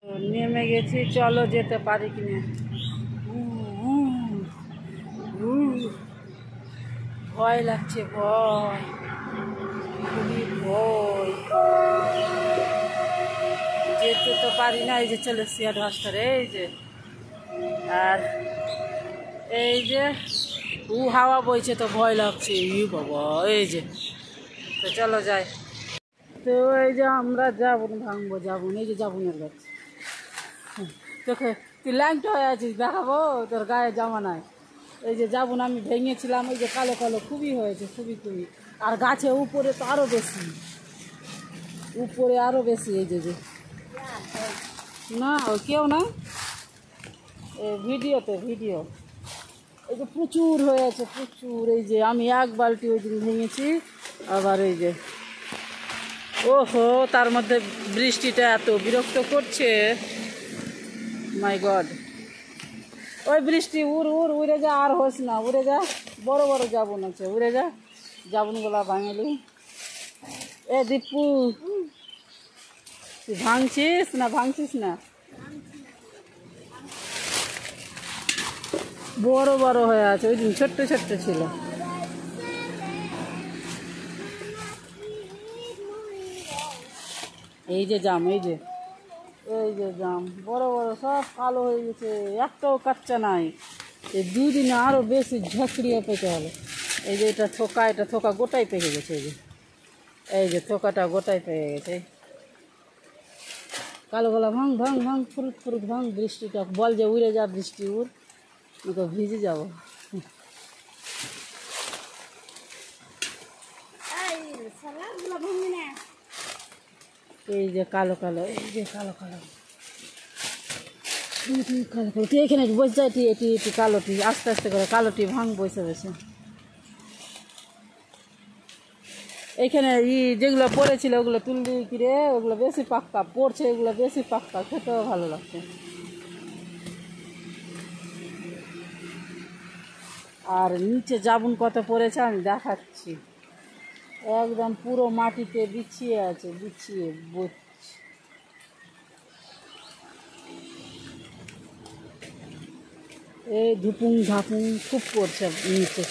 তো নেমে গেছি, চলো যেতে পারি কিনা। ভয় লাগছে, ভয়, খুবই ভয়। যেতে তো পারি না। এই যে চলে সিয়াট হস্টারে, এই যে, আর এই যে হাওয়া বইছে তো ভয় লাগছে। বাবা, এই যে, তো চলো যাই। তো এই যে আমরা যাবুন ভাঙবো, যাবুন, এই যে যাবুনের গাছ। তোকে তুই ল্যাংটা হয়ে আছিস, দেখাবো তোর গায়ে জামা নাই। এই যে যাবুন আমি ভেঙেছিলাম, এই যে কালো কালো খুবই হয়েছে, খুবই খুবই। আর গাছে উপরে তো আরো বেশি, উপরে আরো বেশি। এই যে না, কেউ না, ভিডিওতে ভিডিও। এই যে প্রচুর হয়েছে, প্রচুর। এই যে আমি এক বালতি ওই দিন ভেঙেছি, আবার এই যে, ওহো, তার মধ্যে বৃষ্টিটা এত বিরক্ত করছে। মাই গড, ওই বৃষ্টি উড়ে যা, আর হোস না, উড়ে যা। বড় বড় যাবুন আছে, উড়ে যা। যাবুনগুলা ভাঙালি। এ দীপু, তুই ভাঙছিস না? ভাঙছিস না? বড় বড় হয়ে আছে, ওই দিন ছোট্ট ছোট্ট ছিল। এই যে জাম, এই যে, এই যে জাম, বড় বড় সব কালো হয়ে গেছে, একটাও কাচ্চা নাই। এই দুদিনে আরো বেশি ঝাঁকড়িয়ে পেকে হবে। এই যে এটা থোকা, এটা থোকা গোটাই পেকে গেছে। এই যে, এই যে থোকাটা গোটাই পেকে গেছে। কালো গলা ভাঙ ভাঙ ভাঙ, ফুরুত ফুরুত ভাঙ। বৃষ্টিটা বল যে উড়ে যা, বৃষ্টি উড়, তো ভিজে যাবো। এই যে কালো কালো, এই যে কালো কালো, কালো কালো। তুই এখানে বসে যাই, তুই এটি এটি কালোটি আস্তে আস্তে করে কালোটি ভাঙ, বসে বসে। এইখানে যেগুলো পড়েছিল ওগুলো তুললি কিরে, ওগুলো বেশি পাক্কা পড়ছে, এগুলো বেশি পাক্কা, খেতেও ভালো লাগছে। আর নিচে যাবুন কত পড়েছে আমি দেখাচ্ছি, একদম পুরো মাটিতে বিছিয়ে আছে, বিছিয়ে বসছে। এই ধুপুং ধাপুং খুব পড়ছে নিচে,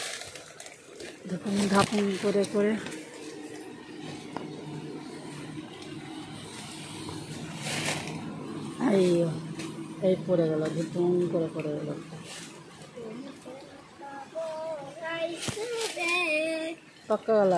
ধুপুং ধাপুং করে করে। এই পড়ে গেল, ধুপুং করে পড়ে গেল। পাক্কা গেল।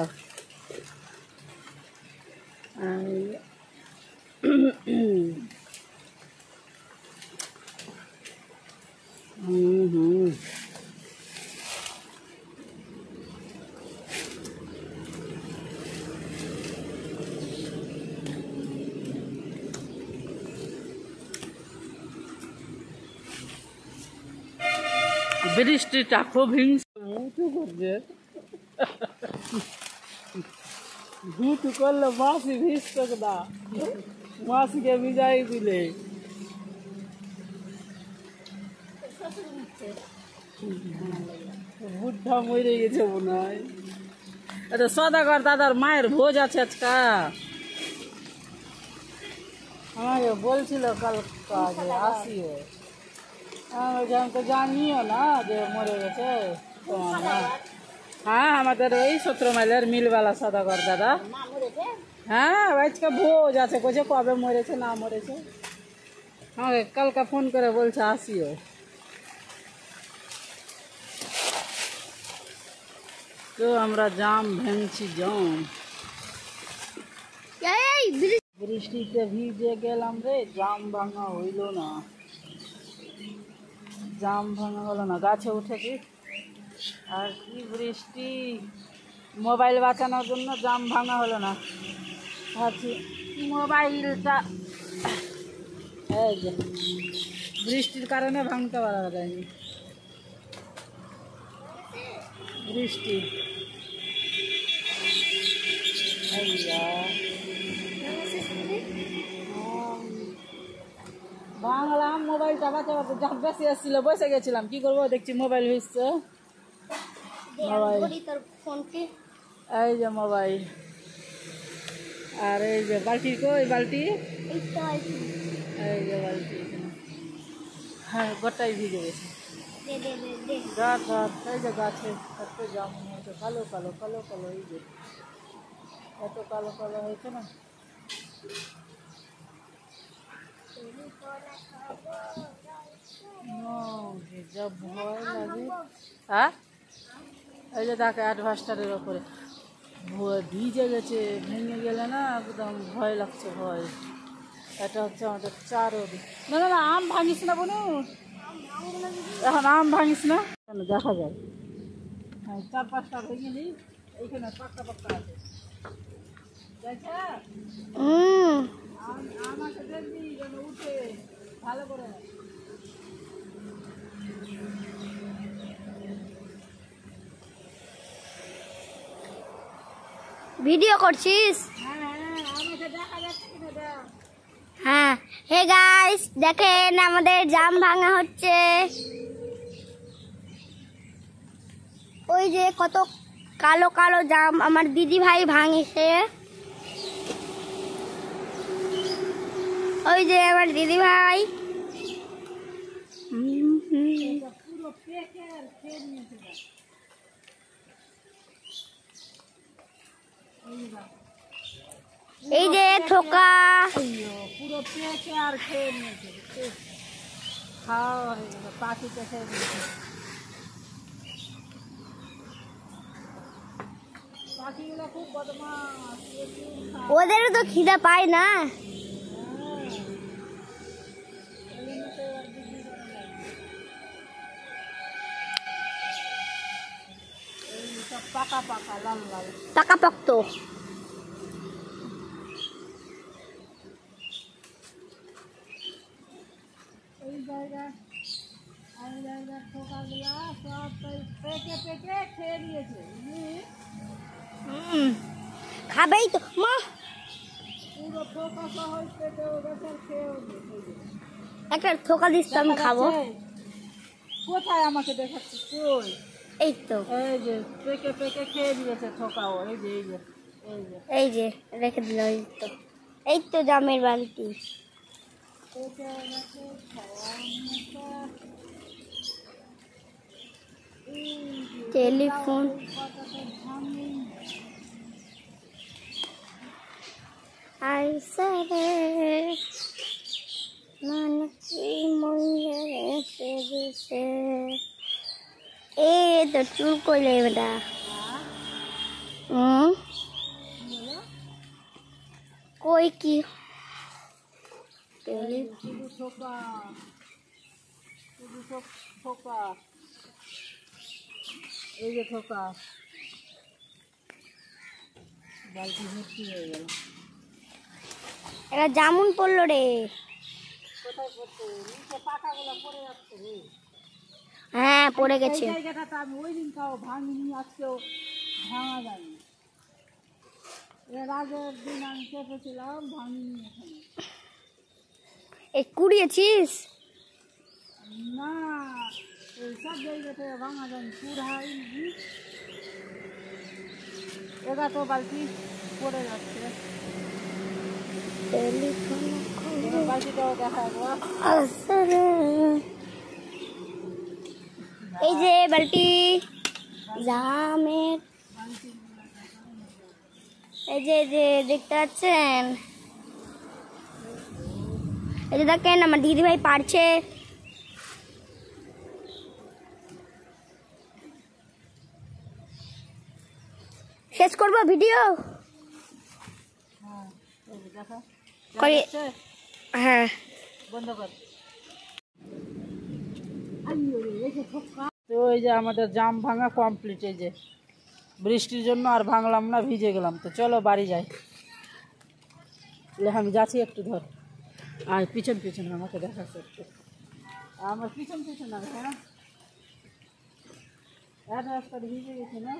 বৃষ্টিটা খুব হিংসা উঁচু করছে, ধুতু করলে মাসি ভিজত না, মাসিকে ভিজাই দিলে। বুদ্ধা মরে গেছে মনে হয়। এটা সদাগর দাদার মায়ের ভোজ আছে আজকা, আমাকে বলছিল কালকে আসিও। আমি তো জানিও না যে মরে গেছে তোমার মা। হ্যাঁ, আমাদের এই 17 মাইলের মিলওয়ালা সদাগর দাদা। হ্যাঁ, আজকে ভোজ আছে, কোচে কবে মরেছে না মরেছে আমাকে কালকে ফোন করে বলছে আসিও। তো আমরা জাম ভাঙছি, জাম বৃষ্টিতে ভিজে গেলাম রে, জাম ভাঙা হইল না, জাম ভাঙা হলো না। গাছে উঠেছি, আর কি বৃষ্টি, মোবাইল বাঁচানোর জন্য জাম ভাঙা হলো না। ভাবছি মোবাইলটা, এই যে বৃষ্টির কারণে ভাঙতে পারা যায়নি, বৃষ্টি। ভাঙলাম মোবাইলটা বাঁচাতে, যা বেশি আসছিল বসে গেছিলাম, কি করবো, দেখছি মোবাইল ভিজছে। মোবাইল, এই যে মোবাইল, আর এই যে বালতি, কই বালতি, এই যে হ্যাঁ গোটাই ভিজে গেছে। গাছ গাছ এই যে গাছে এত জামুন হয়েছে, কালো কালো কালো কালো, এই যে এত কালো কালো হয়েছে না। যা ভয় লাগে। হ্যাঁ এই যে তাকে অ্যাডভাস্টারের ওপরে ভিজে গেছে, ভেঙে গেলে না একদম ভয় লাগছে, ভয়। এটা হচ্ছে আমাদের চারদিক। না না না, আম ভাঙিস না বোনু, এখন আম ভাঙিস না, দেখা যায়। হ্যাঁ 4-5টা ভেঙে নিই, এইখানে পাক্কা পাক্কা আছে। আমাকে দেখবি যেন উঠে ভালো করে। ভিডিও করছিস? হ্যাঁ হ্যাঁ, আমাকে দেখা যাচ্ছে কিনা দেখ। হ্যাঁ, হে গাইস দেখেন আমাদের জাম ভাঙা হচ্ছে। ওই যে কত কালো কালো জাম আমার দিদি ভাই ভাঙিছে। ওই যে আমার দিদি ভাই। পুরো পেকে আর খেয়ে নিয়েছে। এই যে ঠোকা পুরো পেকে আর খেয়ে নিয়েছে, খাওয়া হয়ে গেল, পাখিতে খেয়ে নিয়েছে। পাখিগুলো খুব বদমাস, ওদেরও তো খিদা পায় না। পাকা পাকা লাল লাল পাকা পক্ত। এই জায়গায় ঠোকাগুলা সব পেকে পেকে খেয়ে নিয়েছে। খাবেই তো মা, পুরো ঠোকা সহ পেকে গেছে, খেয়েও নিয়েছে। একটা ঠোকা দিস তো আমি খাবো। কোথায় আমাকে দেখাচ্ছিস তুই? এই তো এই যে পেকে পেকে খেয়ে দিয়েছে ঠোকাও, এই যে এই যে এই যে এই যে রেখে দিল। এই তো জামের বালতি। পেকে গেছে খাওয়া। টেলিফোন আইসারে মানসি মইয়ে সেদিছে। এ তো চুল কইলে বেটা। কই কি শুধু ঠোকা, শুধু ঠোকা, এই যে ঠোকা, বালতি ভর্তি হয়ে গেল। এটা জামুন পড়লো রে। কোথায় পড়ছে? নিচে পাকাগুলো পড়ে যাচ্ছে রে। হ্যাঁ পড়ে গেছে। এই জায়গাটা আমি ওই দিন তাও ভাঙিনি, আজকেও ভাঙা যায়নি। এর আগের দিন আমি চেপেছিলাম, ভাঙিনি এখানে। এই কুড়িয়েছিস? না, এই সব জায়গাতে ভাঙা যায়নি, পুরাই এগাটো বালতি পড়ে যাচ্ছে। বালতিটাও দেখাবো। এই যে বালতি জামের, এই যে দেখতে পাচ্ছেন, এই যে দেখেন আমার দিদি ভাই পারছে। শেষ করবো ভিডিও? হ্যাঁ বন্ধ কর। তো এই যে আমাদের জাম ভাঙা কমপ্লিট। এই যে বৃষ্টির জন্য আর ভাঙলাম না, ভিজে গেলাম। তো চলো বাড়ি যাই। আমি যাচ্ছি, একটু ধর। আর পিছন পিছন আমাকে দেখাচ্ছে একটু, আমার পিছন পিছন আর হ্যাঁ, রাস্তাটা ভিজে গেছে না।